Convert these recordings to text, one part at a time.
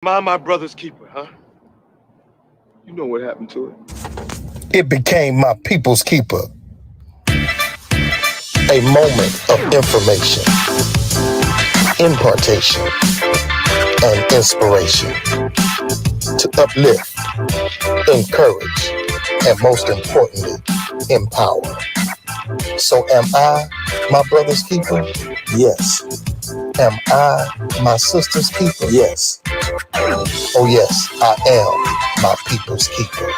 Am I my brother's keeper, huh? You know what happened to it. It became my people's keeper. A moment of information, impartation, and inspiration to uplift, encourage, and most importantly, empower. So am I my brother's keeper? Yes. Am I my sister's keeper? Yes. Oh yes, I am my people's keeper.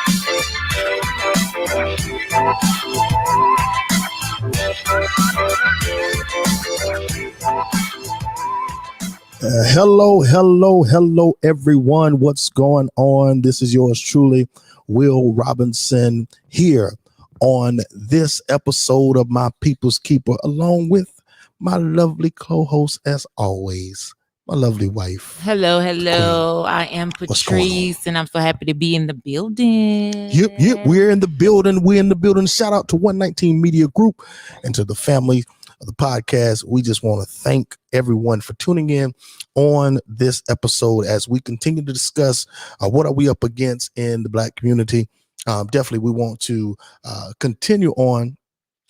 Hello, everyone. What's going on? This is yours truly, Will Robinson, here on this episode of My People's Keeper, along with my lovely co-host, as always, my lovely wife. Hello. I am Patrice, and I'm so happy to be in the building. Yep. We're in the building. Shout out to 119 Media Group and to the family of the podcast. We just want to thank everyone for tuning in on this episode as we continue to discuss what are we up against in the Black community. Definitely, we want to continue on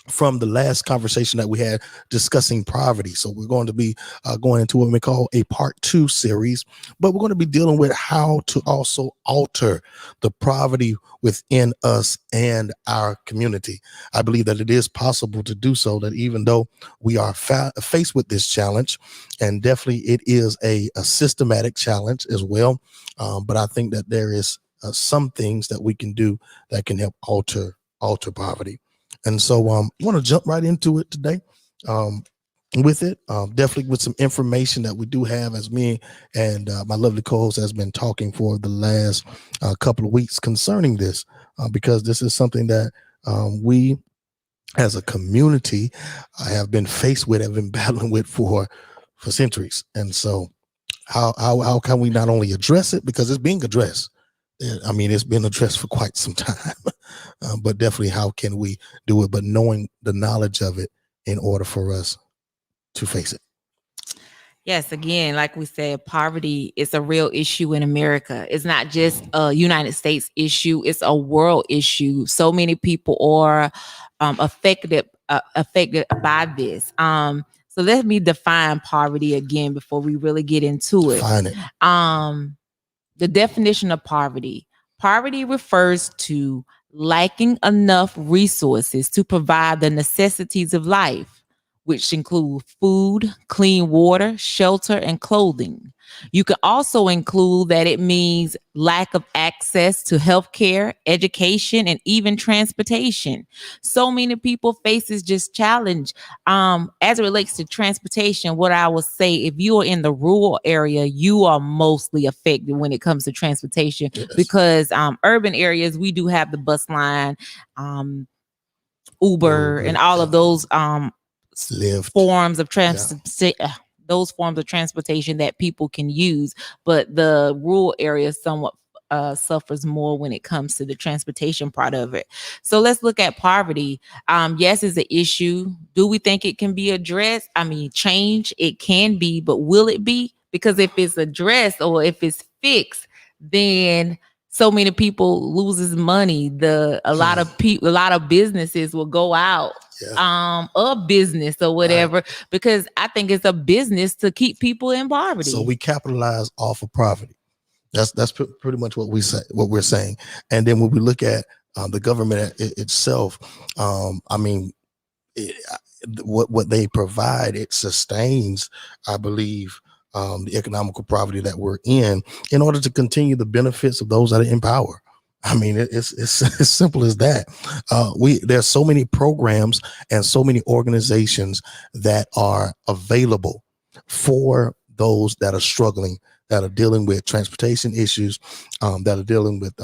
from the last conversation that we had discussing poverty. So we're going to be going into what we call a part 2 series, but we're going to be dealing with how to also alter the poverty within us and our community. I believe that it is possible to do so, that even though we are faced with this challenge, and definitely it is a systematic challenge as well. But I think that there is some things that we can do that can help alter poverty. And so I want to jump right into it today with it, definitely with some information that we do have, as me and my lovely co-host has been talking for the last couple of weeks concerning this, because this is something that we as a community have been faced with, have been battling with for centuries. And so how can we not only address it, because it's being addressed. I mean, it's been addressed for quite some time, but definitely how can we do it, but knowing the knowledge of it in order for us to face it. Yes, again, like we said, poverty is a real issue in America. It's not just a United States issue, it's a world issue. So many people are affected by this. So let me define poverty again before we really get into it. Define it. The definition of poverty. Poverty refers to lacking enough resources to provide the necessities of life, which include food, clean water, shelter, and clothing. You can also include that it means lack of access to healthcare, education, and even transportation. So many people face this challenge. As it relates to transportation, what I would say, if you are in the rural area, you are mostly affected when it comes to transportation. Yes. Because urban areas, we do have the bus line, Uber, and all of those forms of transportation. Yeah. Those forms of transportation that people can use, but the rural area somewhat suffers more when it comes to the transportation part of it. So let's look at poverty. Yes, it's an issue. Do we think it can be addressed? I mean, change, it can be, but will it be? Because if it's addressed or if it's fixed, then so many people loses money. A lot of businesses will go out of business or whatever, right, because I think it's a business to keep people in poverty. So we capitalize off of poverty. That's pretty much what we're saying. And then when we look at the government itself, I mean, what they provide, it sustains, I believe, the economical poverty that we're in order to continue the benefits of those that are in power. I mean, it's as simple as that. There's so many programs and so many organizations that are available for those that are struggling, that are dealing with transportation issues, that are dealing with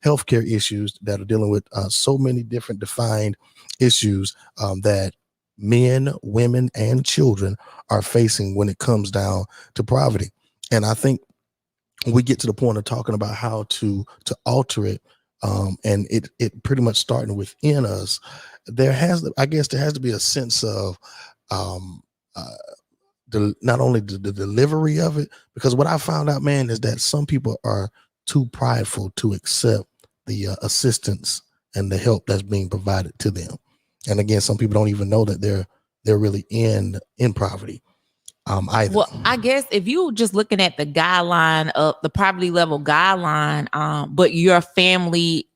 healthcare issues, that are dealing with so many different defined issues that men, women, and children are facing when it comes down to poverty. And I think we get to the point of talking about how to alter it, and it pretty much starting within us. There has to be a sense of not only the delivery of it, because what I found out, man, is that some people are too prideful to accept the assistance and the help that's being provided to them. And again, some people don't even know that they're really in poverty. Either. Well, I guess if you just looking at the guideline of the poverty level guideline, but your family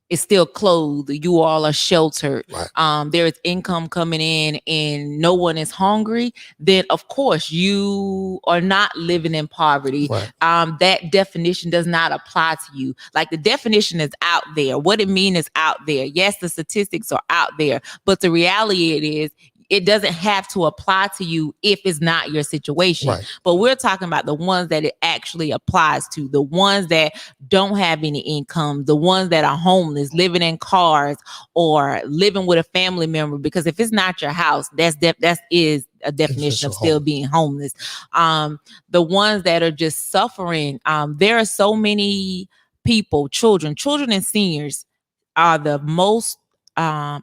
is still clothed, you all are sheltered, right. There is income coming in and no one is hungry, then of course you are not living in poverty. Right. That definition does not apply to you. Like, the definition is out there. What it means is out there. Yes, the statistics are out there, but the reality is it doesn't have to apply to you if it's not your situation. Right. But we're talking about the ones that it actually applies to, the ones that don't have any income, the ones that are homeless, living in cars, or living with a family member. Because if it's not your house, that is a definition of still being homeless. The ones that are just suffering, there are so many people, children and seniors are the most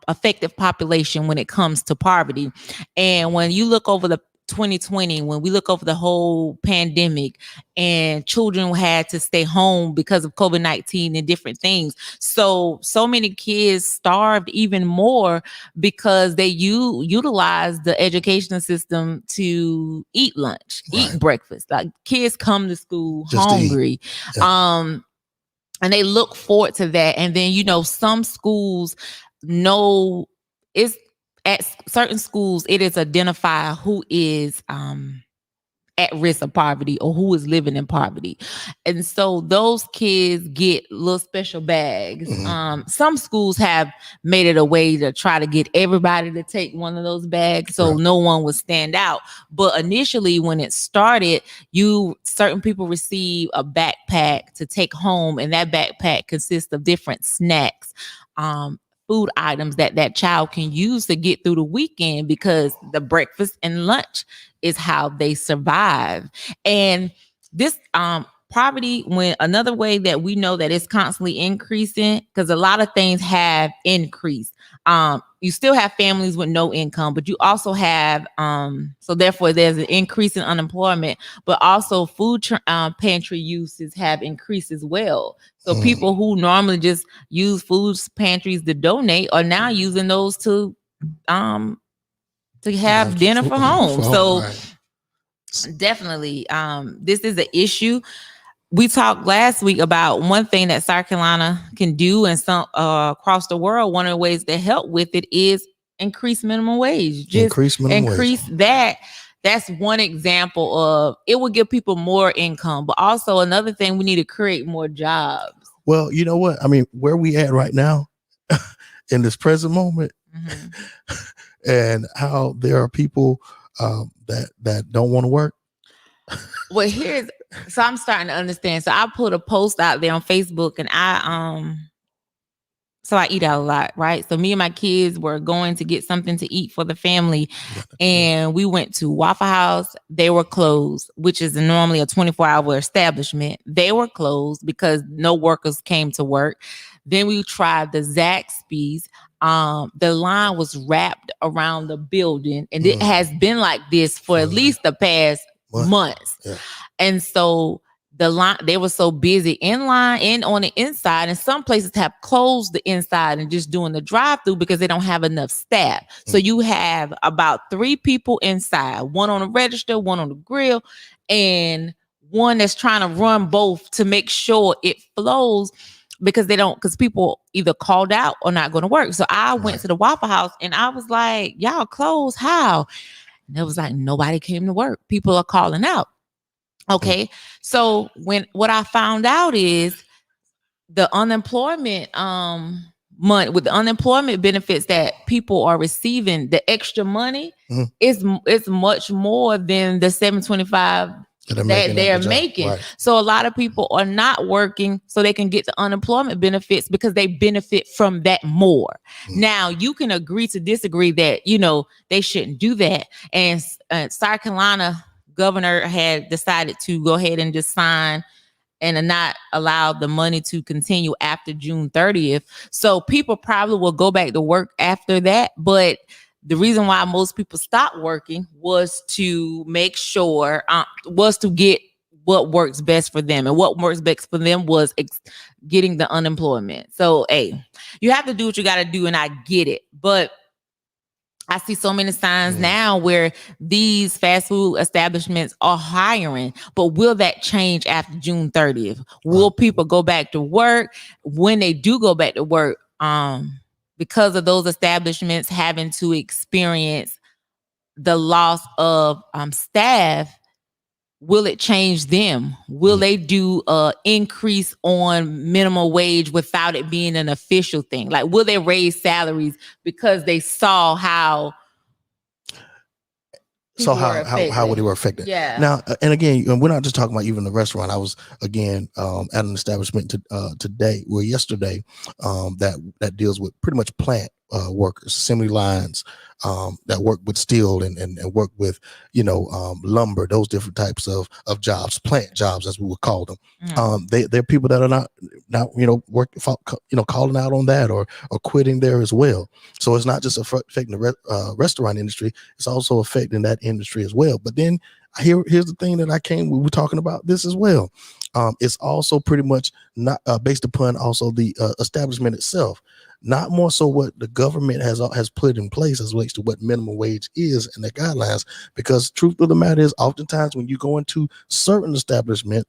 effective population when it comes to poverty. And when you look over the 2020, when we look over the whole pandemic and children had to stay home because of COVID-19 and different things, so many kids starved even more because they utilized the educational system to eat lunch, eat breakfast. Like, kids come to school just hungry. And they look forward to that. And then, some schools know, it's at certain schools, it is identify who is at risk of poverty or who is living in poverty. And so those kids get little special bags. Some schools have made it a way to try to get everybody to take one of those bags so no one would stand out. But initially, when it started, certain people receive a backpack to take home, and that backpack consists of different snacks, food items that child can use to get through the weekend, because the breakfast and lunch is how they survive. And this poverty, when another way that we know that it's constantly increasing, because a lot of things have increased. You still have families with no income, but you also have, so therefore there's an increase in unemployment, but also food pantry uses have increased as well. So people who normally just use food pantries to donate are now using those to have dinner for home. So definitely, this is an issue. We talked last week about one thing that South Carolina can do, and some across the world, one of the ways to help with it is increase minimum wage. Just increase that. That's one example of it will give people more income, but also another thing, we need to create more jobs. Well, you know what? I mean, where we at right now in this present moment, and how there are people that don't want to work. Well, so I'm starting to understand. So I put a post out there on Facebook, and so I eat out a lot, right? So me and my kids were going to get something to eat for the family, and we went to Waffle House. They were closed, which is normally a 24-hour establishment. They were closed because no workers came to work. Then we tried the Zaxby's. The line was wrapped around the building, and it has been like this for at least the past months. And so the line, they were so busy in line and on the inside, and some places have closed the inside and just doing the drive-through because they don't have enough staff. So you have about 3 people inside, one on the register, one on the grill, and one that's trying to run both to make sure it flows, because people either called out or not going to work. So I went to the Waffle House and I was like, y'all closed, how? And it was like, nobody came to work. People are calling out. Okay. So what I found out is the unemployment money, with the unemployment benefits that people are receiving, the extra money is much more than the $725 that they're making. So a lot of people are not working so they can get the unemployment benefits because they benefit from that more. Now you can agree to disagree that, they shouldn't do that. And South Carolina governor had decided to go ahead and just sign and not allow the money to continue after June 30th. So people probably will go back to work after that. But the reason why most people stopped working was to make sure, was to get what works best for them. And what works best for them was getting the unemployment. So, hey, you have to do what you got to do, and I get it. But I see so many signs now where these fast food establishments are hiring, but will that change after June 30th? Will people go back to work? When they do go back to work, because of those establishments having to experience the loss of staff, will it change them? Will they do increase on minimum wage without it being an official thing? Like, will they raise salaries because they saw how how would they were affected? Yeah. Now, and again, we're not just talking about even the restaurant. I was again at an establishment yesterday that deals with pretty much plant workers, assembly lines that work with steel and work with lumber, those different types of jobs, plant jobs as we would call them. They're people that are not working, calling out on that or quitting there as well. So it's not just affecting the restaurant industry; it's also affecting that industry as well. But then here's the thing that we were talking about this as well. It's also pretty much not based upon also the establishment itself. Not more so what the government has put in place as relates to what minimum wage is and the guidelines, because truth of the matter is, oftentimes when you go into certain establishments,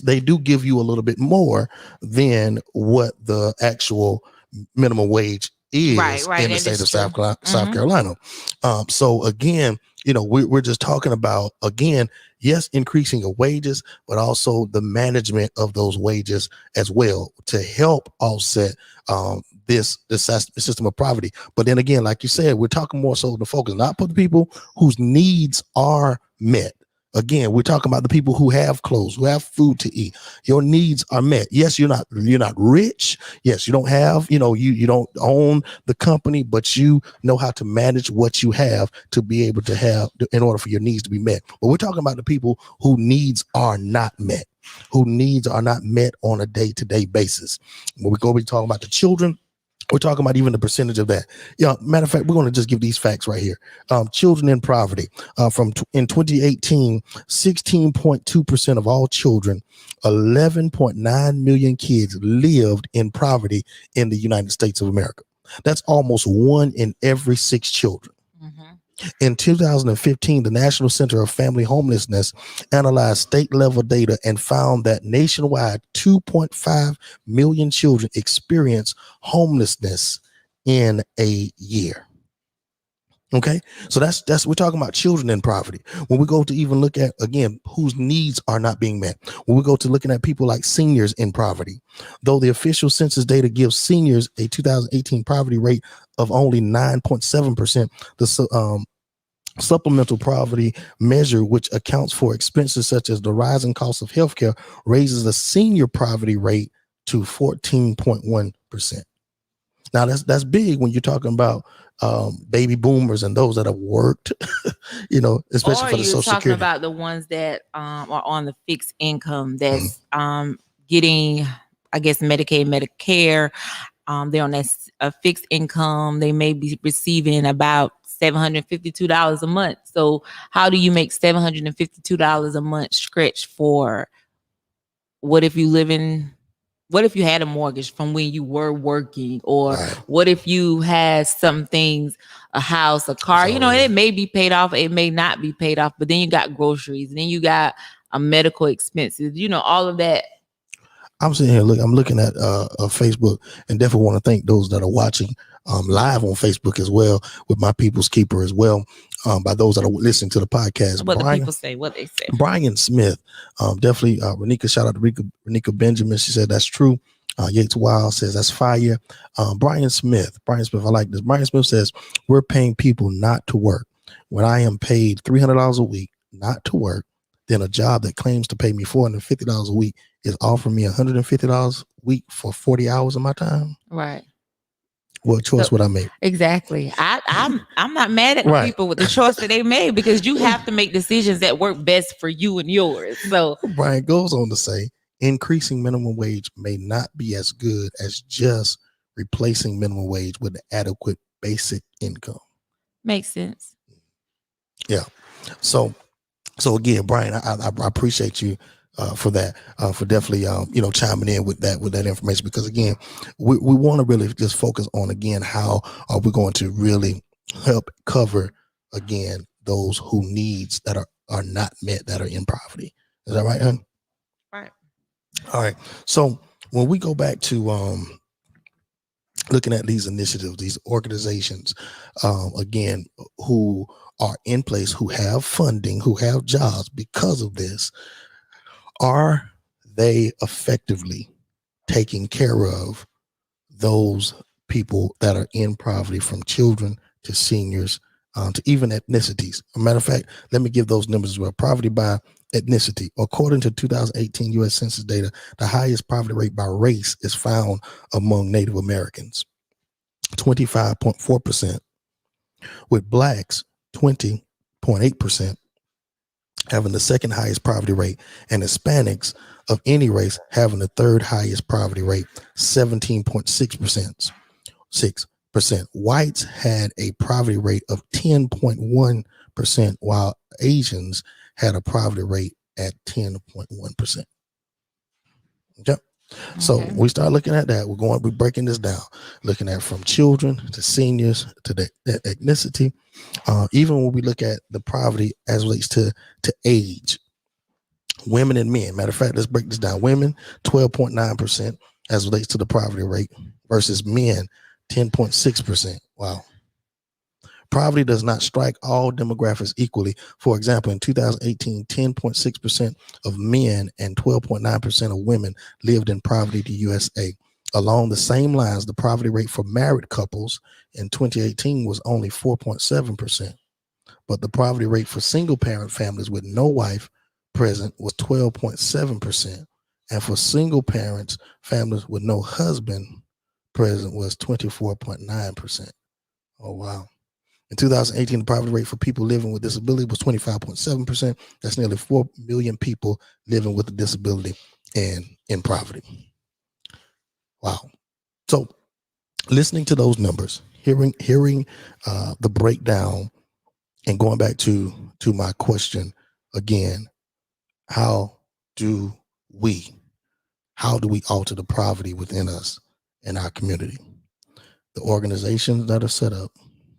they do give you a little bit more than what the actual minimum wage is in the state of South Carolina. So again, we're just talking about, again, yes, increasing of wages, but also the management of those wages as well to help offset this system of poverty. But then again, like you said, we're talking more so the focus not for the people whose needs are met. Again, we're talking about the people who have clothes, who have food to eat. Your needs are met. Yes, you're not rich. Yes, you don't have, you don't own the company, but you know how to manage what you have to be able to have in order for your needs to be met. But we're talking about the people whose needs are not met, on a day-to-day basis. When we go be talking about the children, we're talking about even the percentage of that. Matter of fact, we're going to just give these facts right here. Children in poverty. In 2018, 16.2% of all children, 11.9 million kids lived in poverty in the United States of America. That's almost 1 in every 6 children. In 2015, the National Center of Family Homelessness analyzed state-level data and found that nationwide 2.5 million children experience homelessness in a year. Okay, so that's we're talking about children in poverty. When we go to even look at, again, whose needs are not being met, when we go to looking at people like seniors in poverty, though the official census data gives seniors a 2018 poverty rate of only 9.7%, the supplemental poverty measure, which accounts for expenses such as the rising cost of healthcare, raises the senior poverty rate to 14.1%. Now that's big when you're talking about baby boomers and those that have worked, especially for the Social Security. Or you're talking about the ones that are on the fixed income that's getting, I guess, Medicaid, Medicare. They're on that fixed income. They may be receiving about $752 a month. So how do you make $752 a month stretch for what if you had a mortgage from when you were working, or what if you had some things, a house, a car, it may be paid off, it may not be paid off, but then you got groceries, and then you got medical expenses, all of that. I'm sitting here, I'm looking at Facebook, and definitely want to thank those that are watching live on Facebook as well, with my People's Keeper as well, by those that are listening to the podcast. What the people say, what they say. Brian Smith, definitely, Renika, shout out to Renika Benjamin. She said that's true. Yates Wild says that's fire. Brian Smith, I like this. Brian Smith says, we're paying people not to work. When I am paid $300 a week not to work, then a job that claims to pay me $450 a week is offering me $150 a week for 40 hours of my time. Right. What choice would I make? Exactly. I'm not mad at the people with the choice that they made, because you have to make decisions that work best for you and yours. So Brian goes on to say, increasing minimum wage may not be as good as just replacing minimum wage with an adequate basic income. Makes sense. Yeah. So again, Brian, I appreciate you for that, for definitely chiming in with that information, because again, we want to really just focus on, again, how are we going to really help cover, again, those who needs that are not met, that are in poverty. Is that right, hon? Right. All right. So when we go back to looking at these initiatives, these organizations, again, who are in place, who have funding, who have jobs because of this, are they effectively taking care of those people that are in poverty, from children to seniors, to even ethnicities? As a matter of fact, let me give those numbers as well. Poverty by ethnicity. According to 2018 U.S. Census data, the highest poverty rate by race is found among Native Americans, 25.4%, with blacks, 20.8%, having the second highest poverty rate, and Hispanics of any race having the third highest poverty rate, 17.6%. 6%. Whites had a poverty rate of 10.1%, while Asians had a poverty rate at 10.1%. Okay. So we start looking at that. We're breaking this down, looking at from children to seniors to the ethnicity. Even when we look at the poverty as relates to age, women and men. Matter of fact, let's break this down. Women, 12.9% as relates to the poverty rate, versus men, 10.6%. Wow. Poverty does not strike all demographics equally. For example, in 2018, 10.6% of men and 12.9% of women lived in poverty in the USA. Along the same lines, the poverty rate for married couples in 2018 was only 4.7%. But the poverty rate for single parent families with no wife present was 12.7%. And for single parents, families with no husband present was 24.9%. Oh, wow. In 2018, the poverty rate for people living with disability was 25.7%. That's nearly 4 million people living with a disability and in poverty. Wow. So listening to those numbers, hearing the breakdown, and going back to my question again, how do we alter the poverty within us in our community? The organizations that are set up,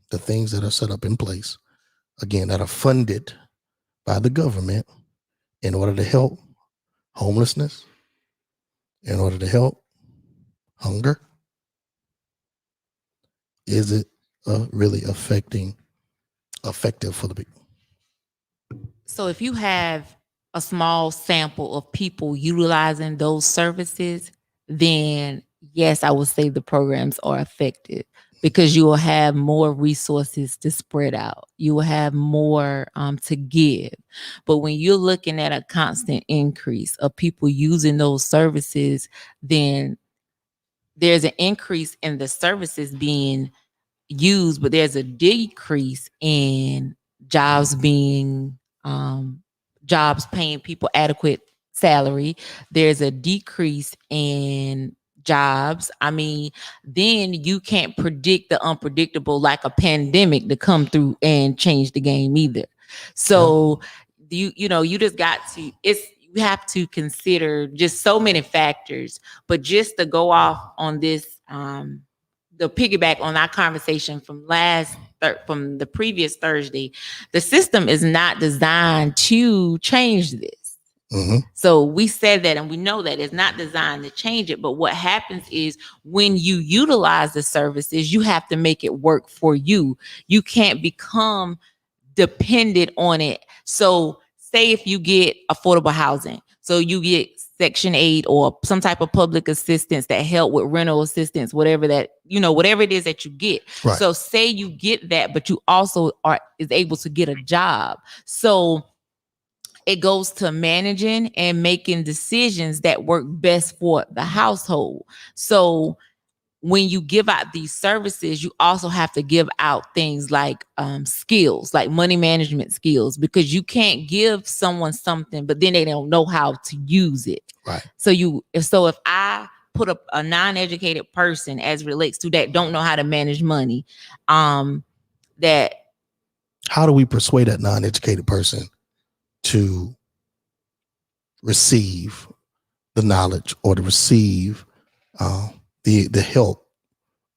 the things that are set up in place, again, that are funded by the government in order to help homelessness, in order to help hunger. Is it really effective for the people? So if you have a small sample of people utilizing those services, then yes, I would say the programs are effective, because you will have more resources to spread out. You will have more to give. But when you're looking at a constant increase of people using those services, then there's an increase in the services being used, but there's a decrease in jobs being jobs paying people adequate salary. There's a decrease in jobs. I mean, then you can't predict the unpredictable, like a pandemic, to come through and change the game either. So you just got to, you have to consider just so many factors. But just to go off on this, the piggyback on our conversation from from the previous Thursday, the system is not designed to change this. Mm-hmm. So we said that, and we know that it's not designed to change it. But what happens is, when you utilize the services, you have to make it work for you. You can't become dependent on it. So say if you get affordable housing, so you get Section 8 or some type of public assistance that help with rental assistance, whatever that, whatever it is that you get. Right. So say you get that, but you also is able to get a job. So it goes to managing and making decisions that work best for the household. So when you give out these services, you also have to give out things like skills, like money management skills, because you can't give someone something, but then they don't know how to use it. Right. So if I put a non-educated person, as relates to that, don't know how to manage money, that How do we persuade that non-educated person to receive the knowledge or to receive the help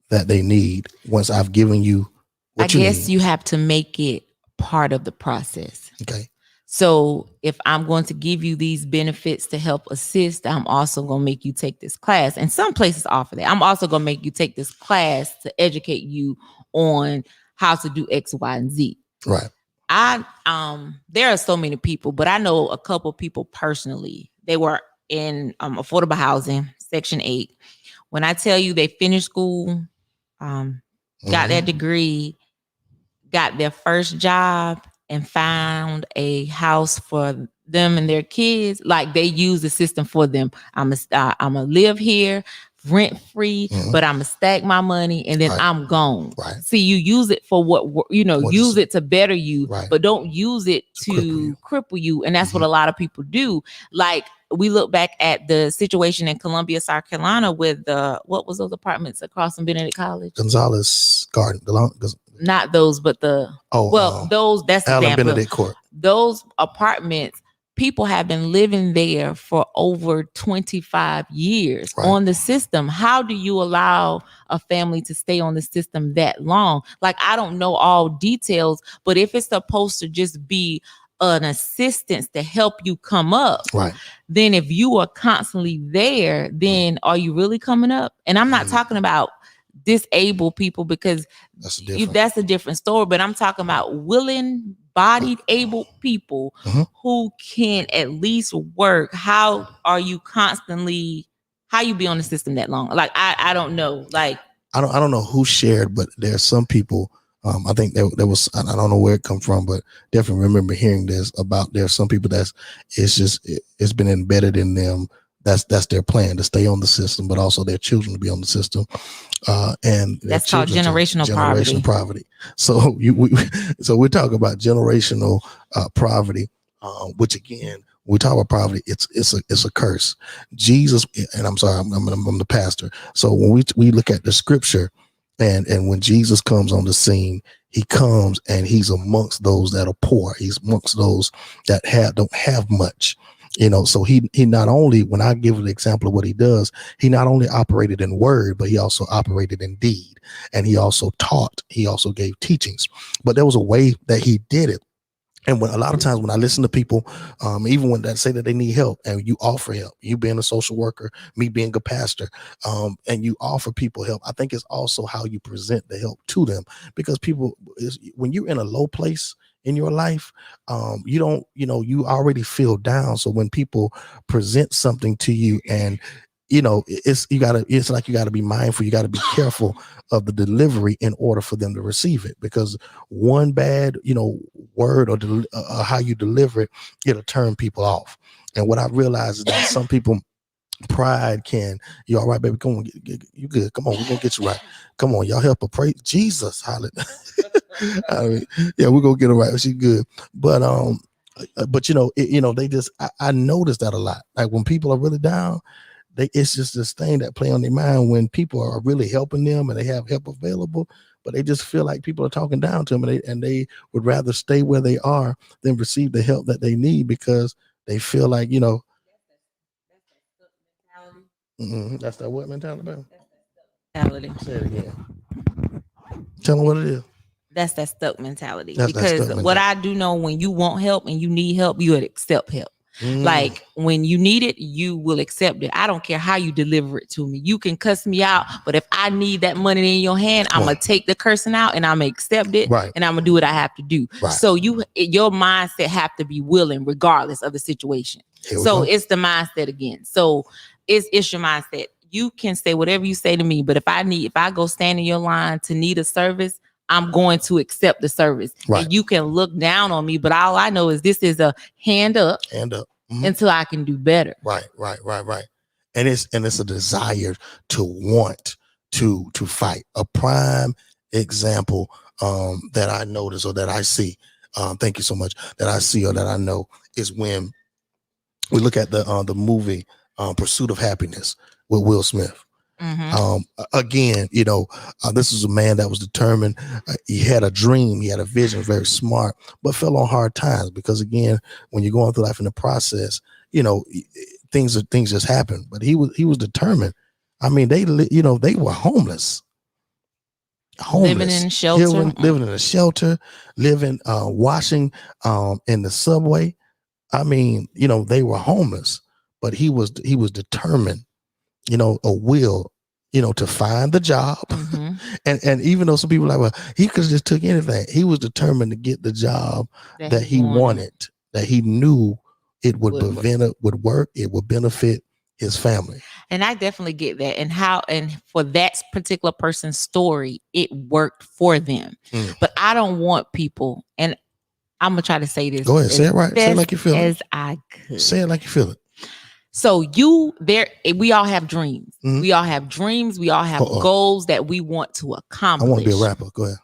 that they need once I've given you what you need? I guess you have to make it part of the process. Okay. So if I'm going to give you these benefits to help assist, I'm also going to make you take this class. And some places offer that. I'm also going to make you take this class to educate you on how to do X, Y, and Z. Right. There are so many people, but I know a couple people personally. They were in affordable housing, Section 8. When I tell you they finished school, got their degree, got their first job, and found a house for them and their kids, like they use the system for them. I'm gonna live here rent free, but I'm gonna stack my money and then I'm gone. Right. See, you use it for what use it to better you, but don't use it to cripple you. And that's what a lot of people do. Like we look back at the situation in Columbia, South Carolina, with what was those apartments across from Benedict College? Gonzalez Garden. Not those, but those. That's the example. Benedict Court. Those apartments. People have been living there for over 25 years on the system. How do you allow a family to stay on the system that long? Like, I don't know all details, but if it's supposed to just be an assistance to help you come up, then if you are constantly there, then are you really coming up? And I'm not talking about disabled people, because that's a different story, but I'm talking about willing bodied able people who can at least work. How are you constantly, how you be on the system that long? Like I don't know. Like I don't know who shared, but there are some people, I think there was, I don't know where it come from, but definitely remember hearing this about, there's some people it's been embedded in them. That's their plan, to stay on the system, but also their children to be on the system. And that's called generational poverty. So so we're talking about generational poverty, which again, when we talk about poverty, it's a curse. Jesus, and I'm sorry, I'm the pastor. So when we look at the scripture, and when Jesus comes on the scene, he comes and he's amongst those that are poor. He's amongst those that don't have much. So he not only, when I give an example of what he does, he not only operated in word, but he also operated in deed, and he also taught. He also gave teachings, but there was a way that he did it. And a lot of times when I listen to people, even when they say that they need help, and you offer help, you being a social worker, me being a pastor, and you offer people help, I think it's also how you present the help to them, because people, when you're in a low place in your life, you already feel down. So when people present something to you, and it's like you gotta be mindful, you gotta be careful of the delivery in order for them to receive it, because one bad word or how you deliver it, it'll turn people off. And what I realized is that some people, pride you all right, baby? Come on, you good? Come on, we're gonna get you right. Come on, y'all help her. Pray Jesus, hallelujah. I mean, yeah, we're gonna get her right. She's good, but they just, I noticed that a lot. Like when people are really down, it's just this thing that play on their mind when people are really helping them and they have help available, but they just feel like people are talking down to them, and they would rather stay where they are than receive the help that they need, because they feel like that's that what mentality, baby? Mentality. Say it again. Tell them what it is. That's that stuck mentality. Because what I do know, when you want help and you need help, you would accept help. Like when you need it, you will accept it. I don't care how you deliver it to me. You can cuss me out, but if I need that money in your hand, I'm gonna take the cursing out and I'm gonna accept it, and I'm gonna do what I have to do. So your mindset have to be willing regardless of the situation. So it's the mindset again. So it's your mindset. You can say whatever you say to me, but if I go stand in your line to need a service, I'm going to accept the service. And you can look down on me, but all I know is this is a hand up until I can do better. Right. And it's a desire to want to fight. A prime example that I notice, or that I see, thank you so much, that I see or that I know, is when we look at the movie Pursuit of Happiness with Will Smith. Again, this is a man that was determined. He had a dream, he had a vision, very smart, but fell on hard times because, again, when you're going through life in the process, things just happen. But he was determined. I mean, they were homeless, living in a shelter, living in a shelter, washing in the subway. I mean, they were homeless, but he was determined, a will, to find the job. And even though some people are like, well, he could have just took anything, he was determined to get the job that he wanted, that he knew it would work, it would benefit his family. And I definitely get that. And for that particular person's story, it worked for them. But I don't want people, and I'm gonna try to say this. Go ahead, say it right. Say it like you feel it. As I could. Say it like you feel it. So we all have dreams. We all have dreams. We all have goals that we want to accomplish. I want to be a rapper. Go ahead.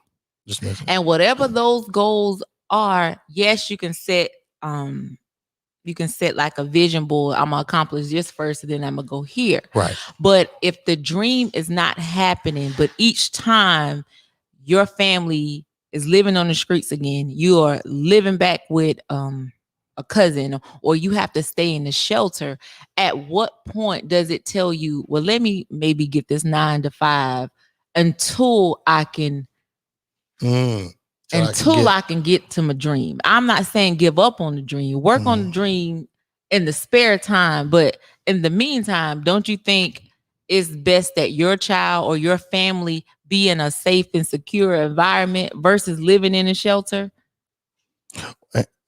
Just mention. And whatever those goals are, yes, you can set like a vision board. I'm gonna accomplish this first, and then I'm gonna go here. Right. But if the dream is not happening, but each time your family is living on the streets again, you are living back with a cousin, or you have to stay in the shelter, at what point does it tell you, well, let me maybe get this 9 to 5 until I can I can get to my dream? I'm not saying give up on the dream, work on the dream in the spare time, but in the meantime, don't you think it's best that your child or your family be in a safe and secure environment versus living in a shelter?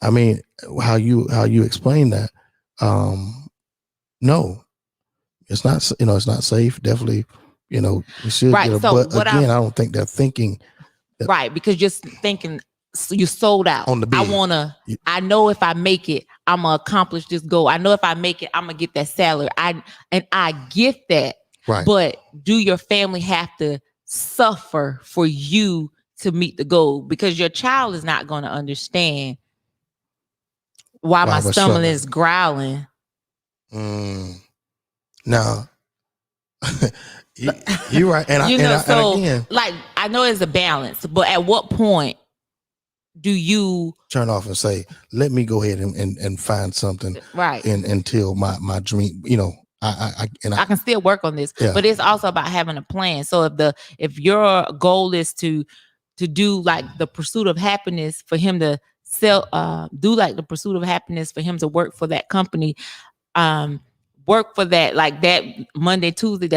I mean, how you explain that? No, it's not. It's not safe. Definitely, you should right. get a. So but again, I don't think they're thinking. Right, because just thinking you sold out. On the bid. I know if I make it, I'm gonna accomplish this goal. I know if I make it, I'm gonna get that salary. I get that. Right. But do your family have to suffer for you to meet the goal? Because your child is not going to understand why my stomach is growling. Now, you're right. And I know it's a balance, but at what point do you turn off and say, let me go ahead and find something right until my dream, I can still work on this, but it's also about having a plan. So if your goal is to do like the pursuit of happiness for him to work for that company, work for that, like that Monday, Tuesday,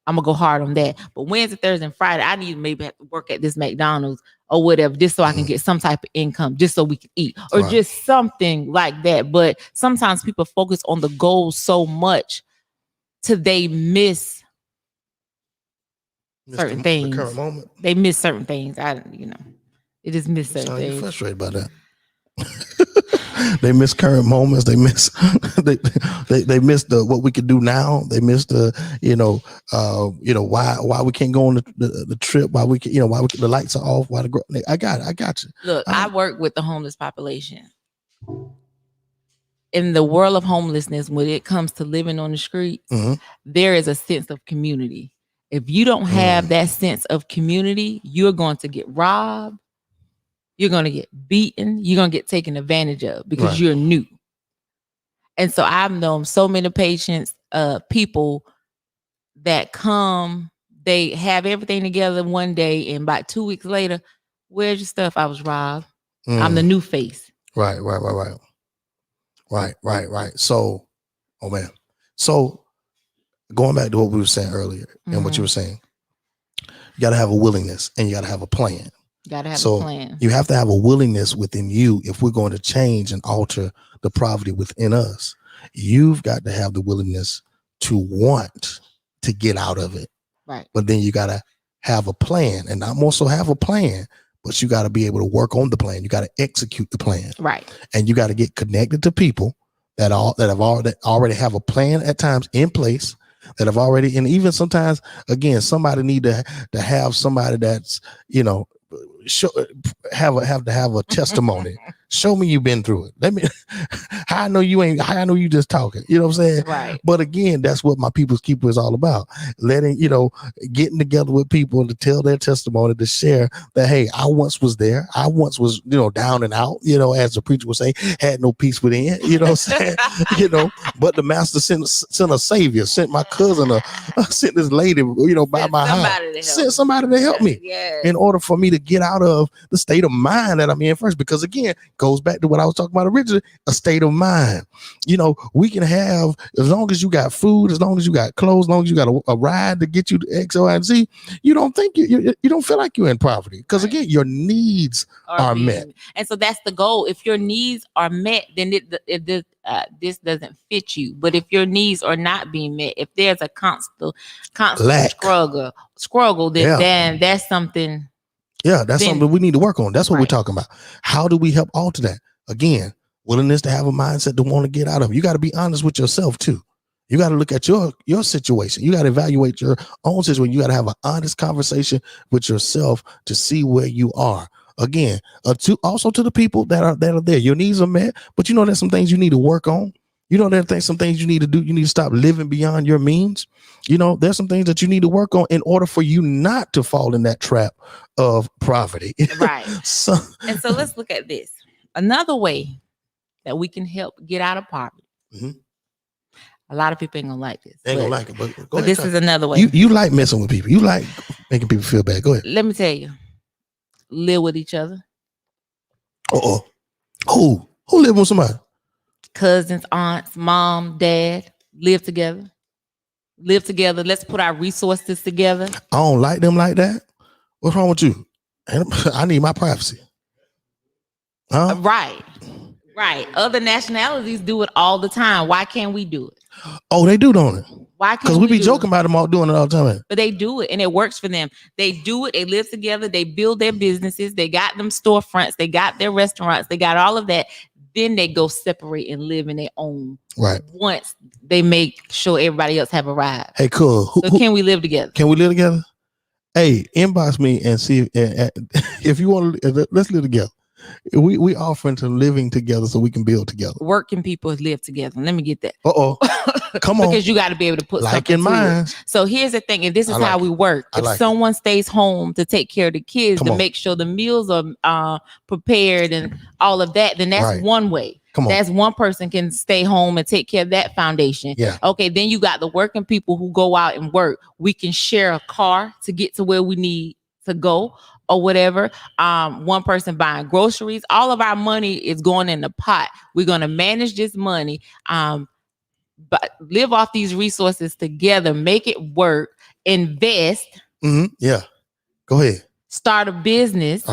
I'm gonna go hard on that. But Wednesday, Thursday, and Friday, I need to maybe have to work at this McDonald's or whatever, just so I can get some type of income, just so we can eat, or just something like that. But sometimes people focus on the goals so much till they miss certain things. The current moment. They miss certain things. They just miss certain things. You're frustrated by that. They miss current moments. They miss they miss what we could do now. They miss why we can't go on the trip. Why we can, the lights are off. I got you. Look, I work with the homeless population. In the world of homelessness, when it comes to living on the streets, there is a sense of community. If you don't have that sense of community, you're going to get robbed. You're going to get beaten. You're going to get taken advantage of because you're new. And so I've known so many patients, people that come, they have everything together one day, and about 2 weeks later, where's your stuff? I was robbed. I'm the new face. Right. So, So going back to what we were saying earlier and what you were saying, you got to have a willingness and you got to have a plan. Got to have a plan. You have to have a willingness within you if we're going to change and alter the poverty within us. You've got to have the willingness to want to get out of it. Right. But then you got to have a plan, and not also have a plan, but you got to be able to work on the plan. You got to execute the plan. Right. And you got to get connected to people that already have a plan at times in place, that have already, and even sometimes, again, somebody need to have somebody that's, have to have a testimony, Show me you've been through it. Let me. How I know you ain't. How I know you just talking. You know what I'm saying? Right. But again, that's what my People's Keeper is all about. Letting getting together with people to tell their testimony, to share that, hey, I once was there. I once was, down and out. As the preacher would say, had no peace within. You know what I'm saying? But the master sent a savior. Sent my cousin. Sent this lady. By my house. Sent somebody to help me. Yes. In order for me to get out of the state of mind that I'm in first, because again, goes back to what I was talking about originally, a state of mind. We can have, as long as you got food, as long as you got clothes, as long as you got a ride to get you to X, Y, and Z, you don't think you don't feel like you're in poverty, because again, your needs are met. And so that's the goal. If your needs are met, then this doesn't fit you. But if your needs are not being met, if there's a constant struggle, then that's something. Yeah, that's something we need to work on. That's what we're talking about. How do we help alter that? Again, willingness to have a mindset to want to get out of it. You got to be honest with yourself too. You got to look at your situation. You got to evaluate your own situation. You got to have an honest conversation with yourself to see where you are. Again, also to the people that are there. Your needs are met, but there's some things you need to work on. There's some things you need to do. You need to stop living beyond your means. There's some things that you need to work on in order for you not to fall in that trap of poverty. Right. So let's look at this. Another way that we can help get out of poverty. Mm-hmm. A lot of people ain't gonna like this. They ain't gonna like it, but this is another way. You like messing with people. You like making people feel bad. Go ahead. Let me tell you. Live with each other. Who live with somebody? Cousins, aunts, mom, dad. Live together. Let's put our resources together. I don't like them like that. What's wrong with you? I need my privacy. Huh? Right. Other nationalities do it all the time. Why can't we do it? Oh, they do, don't it? Why can't Because we be joking about them all doing it all the time. But they do it and it works for them. They do it. They live together. They build their businesses. They got them storefronts. They got their restaurants. They got all of that. Then they go separate and live in their own. Right. Once they make sure everybody else have arrived. Hey, cool. Can we live together? Can we live together? Hey, inbox me and see if you want to. Let's live together. We offering to living together so we can build together. Working people live together. Let me get that. Come on. Because you got to be able to put something in mind. So here's the thing, and this is how we work. If someone stays home to take care of the kids, to make sure the meals are prepared and all of that, then that's one way. That's one person can stay home and take care of that foundation. Yeah. Okay, then you got the working people who go out and work. We can share a car to get to where we need to go or whatever. One person buying groceries. All of our money is going in the pot. We're going to manage this money. But live off these resources together, make it work, invest. Mm-hmm. Yeah. Go ahead. Start a business.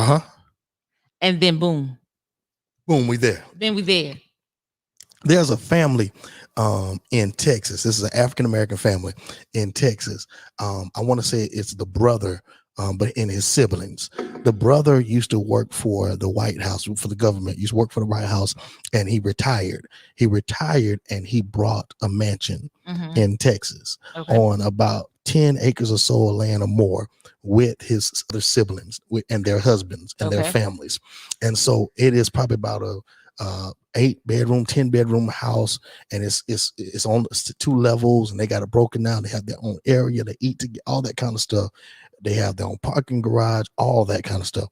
And then boom. Boom, we there. There's a family in Texas. This is an African-American family in Texas. I want to say it's the brother, but in his siblings. The brother used to work for the White House, for the government, used to work for the White House, and he retired. And he brought a mansion in Texas on about 10 acres or so of land or more with his other siblings and their husbands and their families. And so it is probably about a 8-bedroom, 10-bedroom house, and it's on 2 levels, and they got it broken down. They have their own area to eat, to get all that kind of stuff. They have their own parking garage, all that kind of stuff.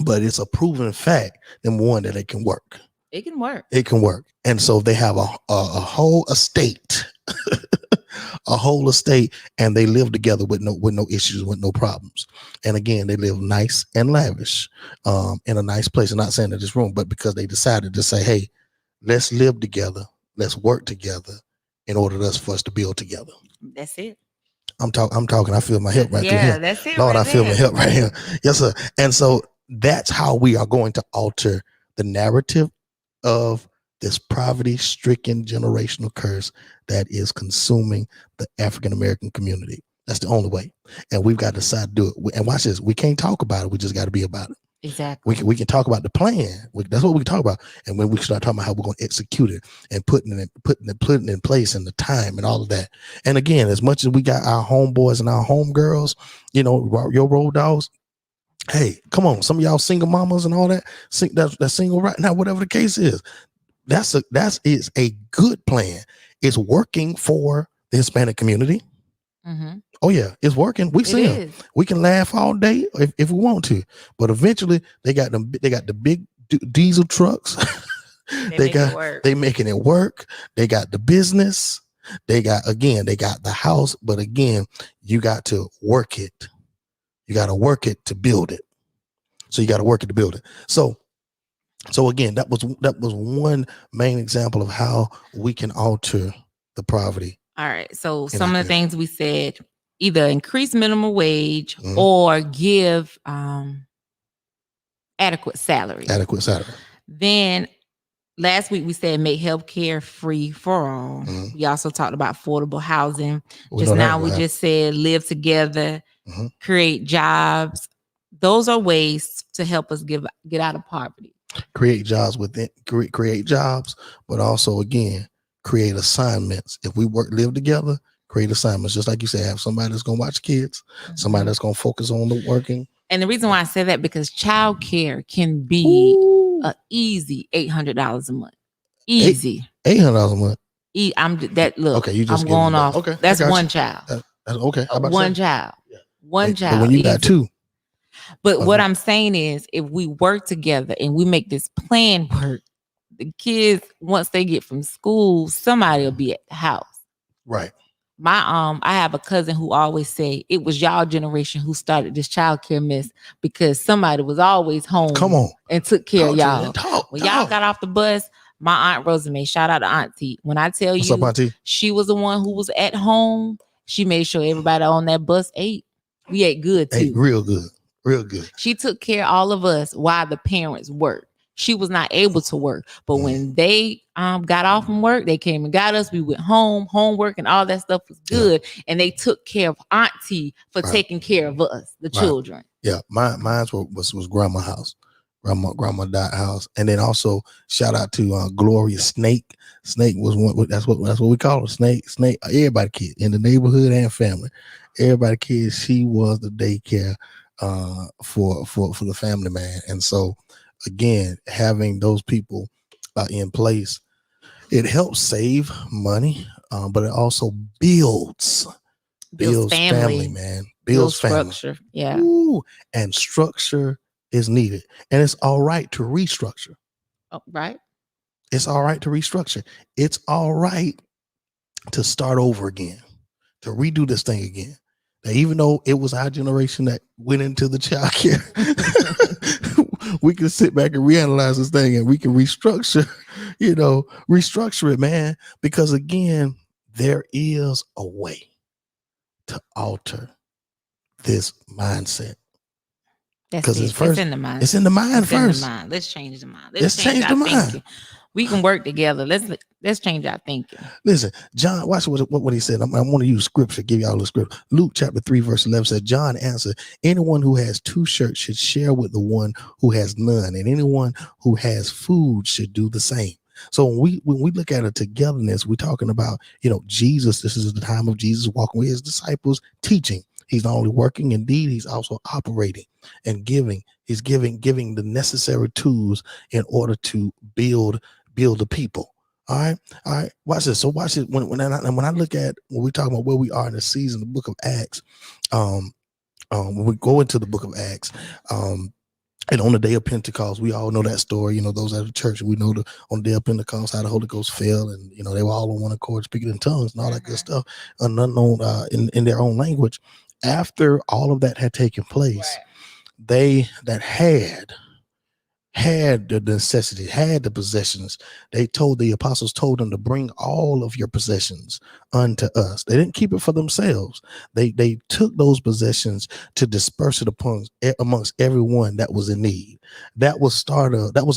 But it's a proven fact, number one, that it can work. It can work. It can work. And so they have a whole estate, a whole estate, and they live together with no issues, with no problems. And again, they live nice and lavish in a nice place. I'm not saying that it's wrong, but because they decided to say, hey, let's live together, let's work together in order for us to build together. That's it. I'm talking. I feel my help right here. That's it. Lord, I feel my help right here. Yes, sir. And so that's how we are going to alter the narrative of this poverty-stricken generational curse that is consuming the African-American community. That's the only way. And we've got to decide to do it. And watch this. We can't talk about it. We just got to be about it. Exactly. We can talk about the plan. That's what we can talk about. And when we start talking about how we're going to execute it and putting it in place and the time and all of that. And again, as much as we got our homeboys and our homegirls, your road dogs, Hey, come on, some of y'all single mamas and all that, that's single right now, whatever the case is. That's a good plan. It's working for the Hispanic community. Mm-hmm. Oh yeah, it's working. We see them. We can laugh all day if we want to, but eventually they got the big diesel trucks. They making it work. They got the business. They got the house, but again, you got to work it. You got to work it to build it. So you got to work it to build it. So again, that was one main example of how we can alter the poverty. All right. So some of the things we said, either increase minimum wage or give adequate salary. Then last week we said make healthcare free for all. We also talked about affordable housing. Just now we just said live together, create jobs. Those are ways to help us get out of poverty. Create jobs create jobs, but also again create assignments. If we live together, create assignments. Just like you said, have somebody that's gonna watch kids, somebody that's gonna focus on the working. And the reason why I say that because childcare can be an easy $800 a month. Easy. $800 a month. Okay, you just I'm going off. Okay, that's one child. That's okay. One child. Yeah. One child. But when you got two. But what I'm saying is, if we work together and we make this plan work, the kids, once they get from school, somebody will be at the house. Right. I have a cousin who always say it was y'all generation who started this childcare mess because somebody was always home. Come on. And took care of y'all. When y'all got off the bus, my Aunt Rosamay, shout out to Auntie. When I tell you, up, Auntie? She was the one who was at home. She made sure everybody on that bus ate. We ate good too. Ate real good. Real good. She took care of all of us while the parents worked. She was not able to work. But when they got off from work, they came and got us. We went home, homework and all that stuff was good. Yeah. And they took care of Auntie for taking care of us, the children. Yeah, mine was grandma's house. Grandma died house. And then also shout out to Gloria Snake. Snake was one, that's what we call her. Snake, everybody kid in the neighborhood and family. Everybody kid, she was the daycare for the family, man. And so again, having those people in place, it helps save money, but it also builds family, man. Builds family. Structure. Yeah. Ooh, and structure is needed. And it's all right to restructure. Oh, right. It's all right to restructure. It's all right to start over again, to redo this thing again. Now, even though it was our generation that went into the child care, we can sit back and reanalyze this thing and we can restructure it, man. Because again, there is a way to alter this mindset. Because it's in the mind. It's in the mind first. Let's change the mind. Let's change the mind. Thinking. We can work together. Let's change our thinking. Listen, John, watch what he said. I want to use scripture, give y'all the scripture. Luke chapter 3, verse 11 says, John answered, anyone who has 2 shirts should share with the one who has none, and anyone who has food should do the same. So when we look at a togetherness, we're talking about, Jesus. This is the time of Jesus walking with his disciples, teaching. He's not only working, indeed, he's also operating and giving. He's giving the necessary tools in order to build the people. All right. Watch this. So watch it. When I look at when we talk about where we are in the season, the book of Acts, when we go into the book of Acts, and on the day of Pentecost, we all know that story. Those at the church, we know on the day of Pentecost how the Holy Ghost fell, and they were all on one accord, speaking in tongues and all that good stuff, unknown in their own language. After all of that had taken place, they that had the necessity, had the possessions, the apostles told them to bring all of your possessions unto us. They didn't keep it for themselves. They took those possessions to disperse it amongst everyone that was in need. That was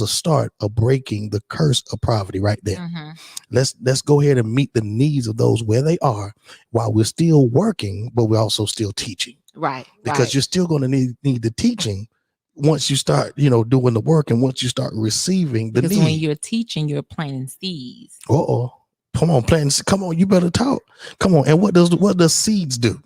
a start of breaking the curse of poverty right there. Mm-hmm. Let's go ahead and meet the needs of those where they are while we're still working, but we're also still teaching. Right. Because you're still going to need the teaching once you start, doing the work, and once you start receiving the need. Because when you're teaching, you're planting seeds. Come on, come on, you better talk. Come on. And what does seeds do?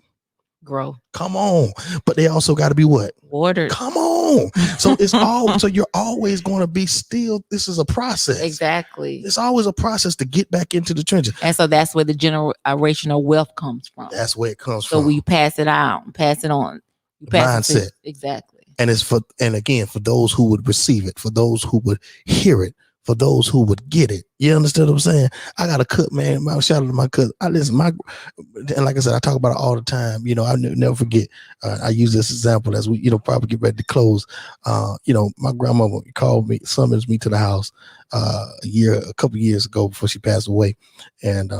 Grow. Come on. But they also got to be what? Watered. Come on. on. So it's all, so you're always going to be still. This is a process. Exactly. It's always a process to get back into the trenches. And so that's where the generational wealth comes from. That's where it comes so from. we pass it out, pass it on. You pass mindset. Exactly. And it's for, and again, for those who would receive it, for those who would hear it, for those who would get it. You understand what I'm saying? I got a cut, man. Shout out to my cut. I listen, and like I said, I talk about it all the time. You know, I never forget. I use this example as we, probably get ready to close. My grandmother summons me to the house a couple years ago before she passed away, and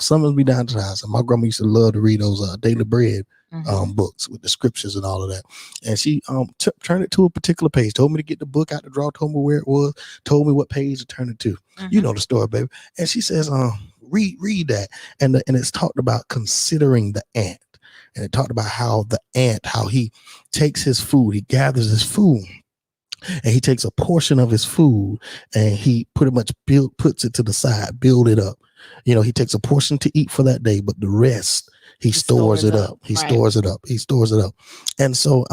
summons me down to the house. And my grandma used to love to read those Daily Bread books with the scriptures and all of that. And she turned it to a particular page, told me to get the book out the drawer, told me where it was, told me what page to turn it to. You know the story, baby. And she says, read that. And it's talked about considering the ant. And it talked about how the ant, how he takes his food, he gathers his food, and he takes a portion of his food and he pretty much puts it to the side, build it up. He takes a portion to eat for that day, but the rest he stores it up. He stores it up. He stores it up. And so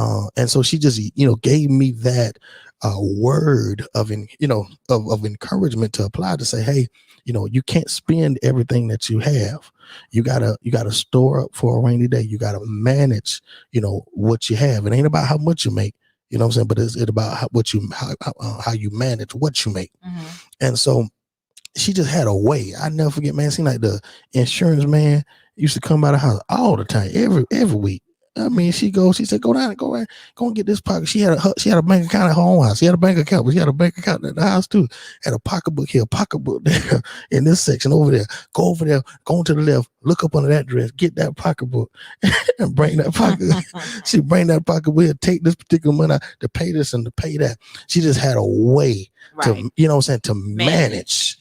she just, gave me that word of encouragement to apply, to say, hey, you can't spend everything that you have. You gotta store up for a rainy day. You gotta manage, what you have. It ain't about how much you make, you know what I'm saying? But it's about how you manage what you make. And so she just had a way. I never forget, man. It seemed like the insurance man used to come by the house all the time, every week. I mean, she said, go and get this pocket. She had a bank account at her own house. She had a bank account, but she had a bank account at the house too. Had a pocketbook here, pocketbook there, in this section over there. Go over there, go to the left, look up under that dress, get that pocketbook, and bring that pocket. She bring that pocketbook here, take this particular money out to pay this and to pay that. She just had a way to, to manage,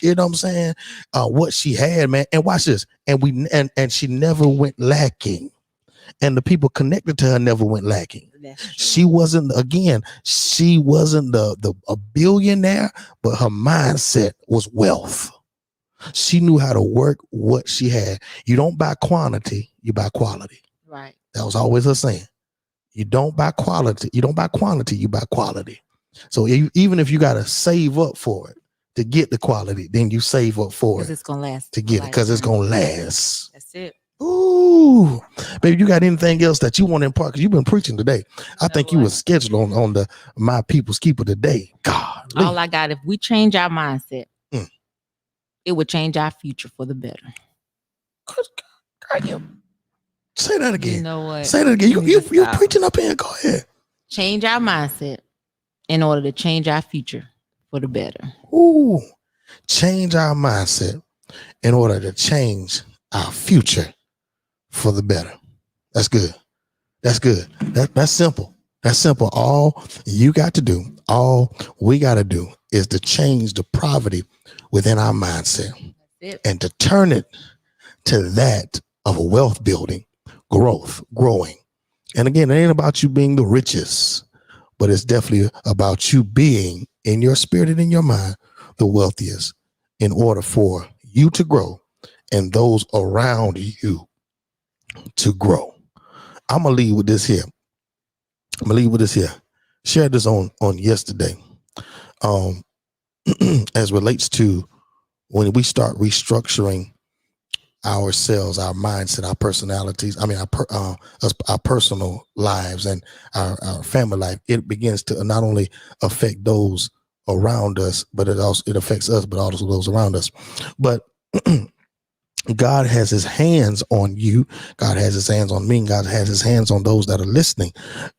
what she had, man. And watch this. And she never went lacking. And the people connected to her never went lacking. She wasn't a billionaire, but her mindset was wealth. She knew how to work what she had. You don't buy quantity, you buy quality. Right. That was always her saying. You don't buy quality, you buy quality. So even if you got to save up for it to get the quality, then you save up for it. Because it's going to last. To get it, because it's going to last. That's it. Ooh, baby, you got anything else that you want to impart? Because you've been preaching today. I think you were scheduled on the My People's Keeper today. God, all I got, if we change our mindset, it would change our future for the better. God, say that again. You know what? Say that again. You're preaching up here. Go ahead. Change our mindset in order to change our future for the better. Ooh, change our mindset in order to change our future for the better. That's good. That's good. That's simple. That's simple. All you got to do, all we got to do is to change the poverty within our mindset and to turn it to that of a wealth building, growing. And again, it ain't about you being the richest, but it's definitely about you being, in your spirit and in your mind, the wealthiest, in order for you to grow and those around you to grow. I'm gonna leave with this here. Shared this on yesterday. As relates to when we start restructuring ourselves, our mindset, our personalities. I mean, our personal lives and our family life. It begins to not only affect those around us, but it affects us, but also those around us. But God has his hands on you. God has his hands on me. God has his hands on those that are listening.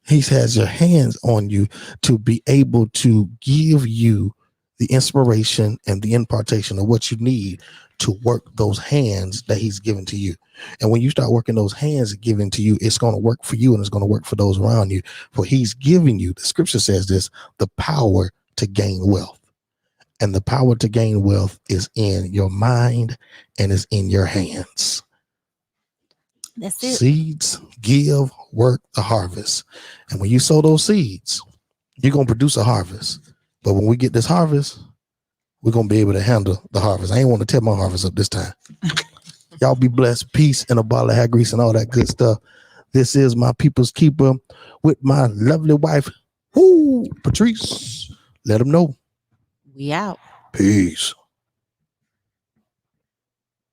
He has your hands on you to be able to give you the inspiration and the impartation of what you need to work those hands that he's given to you. And when you start working those hands given to you, it's going to work for you and it's going to work for those around you. For he's giving you, the scripture says this, the power to gain wealth. And the power to gain wealth is in your mind and is in your hands. That's it. Seeds give, work the harvest. And when you sow those seeds, you're going to produce a harvest. But when we get this harvest, we're going to be able to handle the harvest. I ain't want to tear my harvest up this time. Y'all be blessed. Peace and a bottle of hair grease and all that good stuff. This is My People's Keeper with my lovely wife, Woo, Patrice, let them know. We out. Peace.